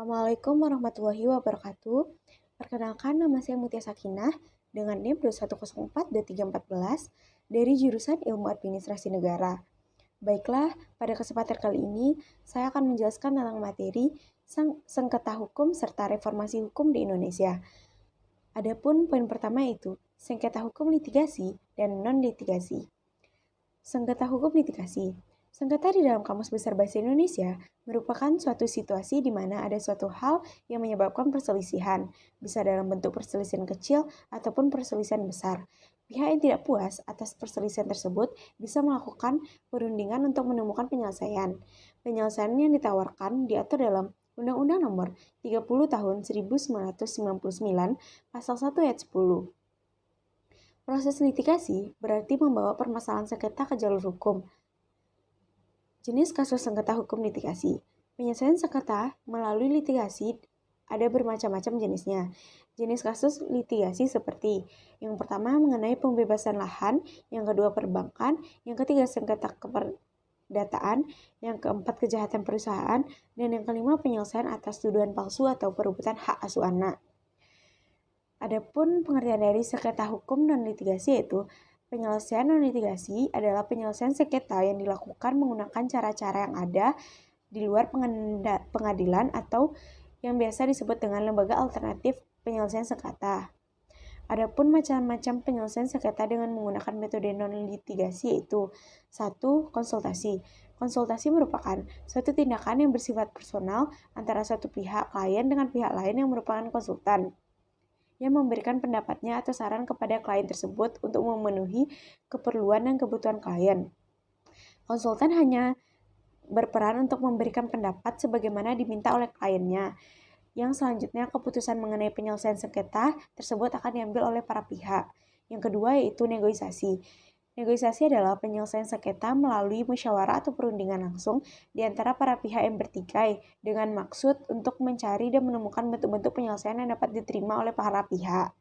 Assalamualaikum warahmatullahi wabarakatuh. Perkenalkan, nama saya Mutia Sakinah dengan NIM 2104-314 dari jurusan Ilmu Administrasi Negara. Baiklah, pada kesempatan kali ini saya akan menjelaskan tentang materi sengketa hukum serta reformasi hukum di Indonesia. Adapun poin pertama yaitu sengketa hukum litigasi dan non-litigasi. Sengketa hukum litigasi. Sengketa di dalam Kamus Besar Bahasa Indonesia merupakan suatu situasi di mana ada suatu hal yang menyebabkan perselisihan, bisa dalam bentuk perselisihan kecil ataupun perselisihan besar. Pihak yang tidak puas atas perselisihan tersebut bisa melakukan perundingan untuk menemukan penyelesaian. Penyelesaian yang ditawarkan diatur dalam Undang-Undang Nomor 30 Tahun 1999 Pasal 1 Ayat 10. Proses litigasi berarti membawa permasalahan sengketa ke jalur hukum. Jenis kasus sengketa hukum litigasi. Penyelesaian sengketa melalui litigasi ada bermacam-macam jenisnya. Jenis kasus litigasi seperti yang pertama mengenai pembebasan lahan, yang kedua perbankan, yang ketiga sengketa keperdataan, yang keempat kejahatan perusahaan, dan yang kelima penyelesaian atas tuduhan palsu atau perebutan hak asuh anak. Adapun pengertian dari sengketa hukum non litigasi yaitu penyelesaian non-litigasi adalah penyelesaian sengketa yang dilakukan menggunakan cara-cara yang ada di luar pengadilan atau yang biasa disebut dengan lembaga alternatif penyelesaian sengketa. Adapun macam-macam penyelesaian sengketa dengan menggunakan metode non-litigasi yaitu 1. Konsultasi. Konsultasi merupakan suatu tindakan yang bersifat personal antara satu pihak klien dengan pihak lain yang merupakan konsultan, yang memberikan pendapatnya atau saran kepada klien tersebut untuk memenuhi keperluan dan kebutuhan klien. Konsultan hanya berperan untuk memberikan pendapat sebagaimana diminta oleh kliennya. Yang selanjutnya, keputusan mengenai penyelesaian sengketa tersebut akan diambil oleh para pihak. Yang kedua yaitu negosiasi. Negosiasi adalah penyelesaian sengketa melalui musyawarah atau perundingan langsung di antara para pihak yang bertikai dengan maksud untuk mencari dan menemukan bentuk-bentuk penyelesaian yang dapat diterima oleh para pihak.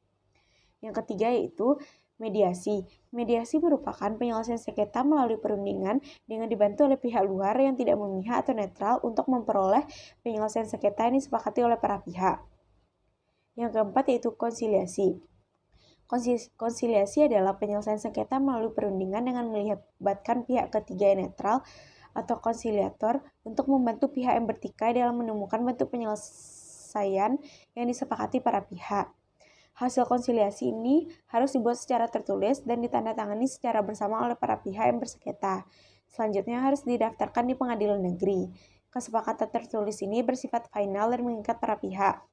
Yang ketiga yaitu mediasi. Mediasi merupakan penyelesaian sengketa melalui perundingan dengan dibantu oleh pihak luar yang tidak memihak atau netral untuk memperoleh penyelesaian sengketa yang disepakati oleh para pihak. Yang keempat yaitu konsiliasi. Konsiliasi adalah penyelesaian sengketa melalui perundingan dengan melibatkan pihak ketiga yang netral atau konsiliator untuk membantu pihak yang bertikai dalam menemukan bentuk penyelesaian yang disepakati para pihak. Hasil konsiliasi ini harus dibuat secara tertulis dan ditandatangani secara bersama oleh para pihak yang bersengketa. Selanjutnya harus didaftarkan di pengadilan negeri. Kesepakatan tertulis ini bersifat final dan mengikat para pihak.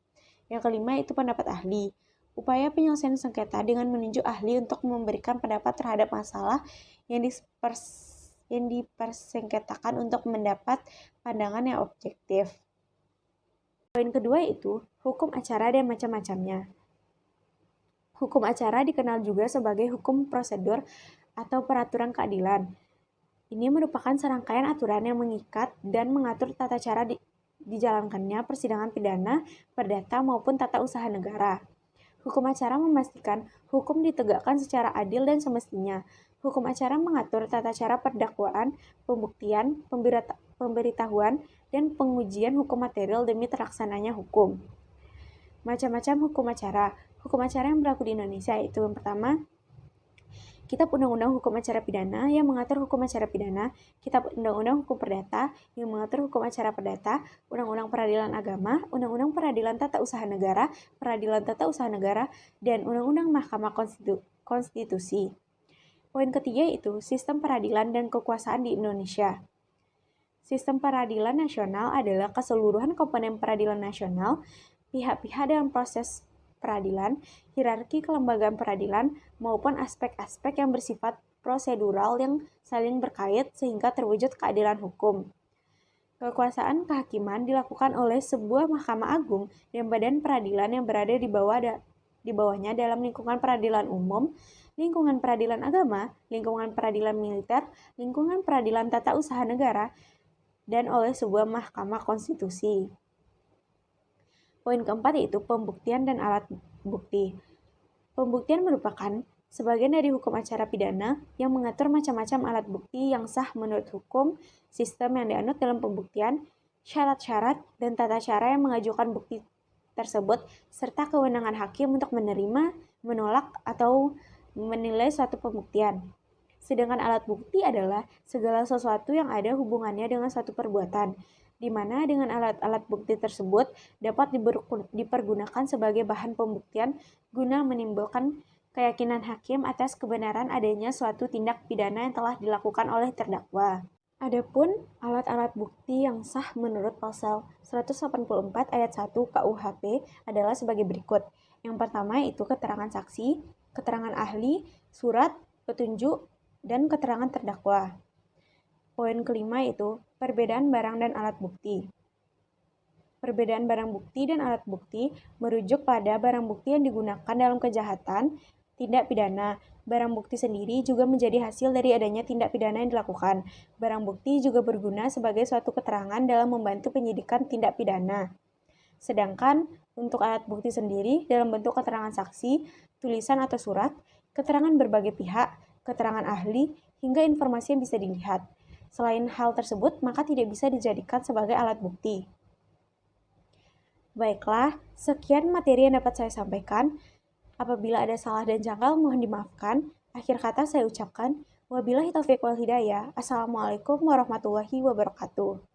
Yang kelima itu pendapat ahli. Upaya penyelesaian sengketa dengan menunjuk ahli untuk memberikan pendapat terhadap masalah yang dipersengketakan untuk mendapat pandangan yang objektif. Poin kedua itu hukum acara dan macam-macamnya. Hukum acara dikenal juga sebagai hukum prosedur atau peraturan keadilan. Ini merupakan serangkaian aturan yang mengikat dan mengatur tata cara dijalankannya persidangan pidana, perdata maupun tata usaha negara. Hukum acara memastikan hukum ditegakkan secara adil dan semestinya. Hukum acara mengatur tata cara perdakwaan, pembuktian, pemberitahuan, dan pengujian hukum material demi terlaksananya hukum. Macam-macam hukum acara. Hukum acara yang berlaku di Indonesia yaitu yang pertama, Kitab Undang-Undang Hukum Acara Pidana yang mengatur hukum acara pidana, Kitab Undang-Undang Hukum Perdata yang mengatur hukum acara perdata, Undang-Undang Peradilan Agama, Undang-Undang Peradilan Tata Usaha Negara, Peradilan Tata Usaha Negara, dan Undang-Undang Mahkamah Konstitusi. Poin ketiga itu sistem peradilan dan kekuasaan di Indonesia. Sistem peradilan nasional adalah keseluruhan komponen peradilan nasional, pihak-pihak dalam proses peradilan, hierarki kelembagaan peradilan, maupun aspek-aspek yang bersifat prosedural yang saling berkait sehingga terwujud keadilan hukum. Kekuasaan kehakiman dilakukan oleh sebuah Mahkamah Agung dan badan peradilan yang berada di bawahnya dalam lingkungan peradilan umum, lingkungan peradilan agama, lingkungan peradilan militer, lingkungan peradilan tata usaha negara, dan oleh sebuah Mahkamah Konstitusi. Poin keempat yaitu pembuktian dan alat bukti. Pembuktian merupakan sebagian dari hukum acara pidana yang mengatur macam-macam alat bukti yang sah menurut hukum, sistem yang dianut dalam pembuktian, Syarat-syarat dan tata cara yang mengajukan bukti tersebut, serta kewenangan hakim untuk menerima, menolak, atau menilai suatu pembuktian. Sedangkan alat bukti adalah segala sesuatu yang ada hubungannya dengan suatu perbuatan, di mana dengan alat-alat bukti tersebut dapat dipergunakan sebagai bahan pembuktian guna menimbulkan keyakinan hakim atas kebenaran adanya suatu tindak pidana yang telah dilakukan oleh terdakwa. Adapun alat-alat bukti yang sah menurut Pasal 184 ayat 1 KUHP adalah sebagai berikut. Yang pertama itu keterangan saksi, keterangan ahli, surat, petunjuk, dan keterangan terdakwa. Poin kelima itu perbedaan barang dan alat bukti. Perbedaan barang bukti dan alat bukti merujuk pada barang bukti yang digunakan dalam kejahatan, tindak pidana. Barang bukti sendiri juga menjadi hasil dari adanya tindak pidana yang dilakukan. Barang bukti juga berguna sebagai suatu keterangan dalam membantu penyidikan tindak pidana. Sedangkan untuk alat bukti sendiri dalam bentuk keterangan saksi, tulisan atau surat, keterangan berbagai pihak, keterangan ahli, hingga informasi yang bisa dilihat. Selain hal tersebut, maka tidak bisa dijadikan sebagai alat bukti. Baiklah, sekian materi yang dapat saya sampaikan. Apabila ada salah dan janggal, mohon dimaafkan. Akhir kata saya ucapkan, wabillahi taufiq wal hidayah. Assalamualaikum warahmatullahi wabarakatuh.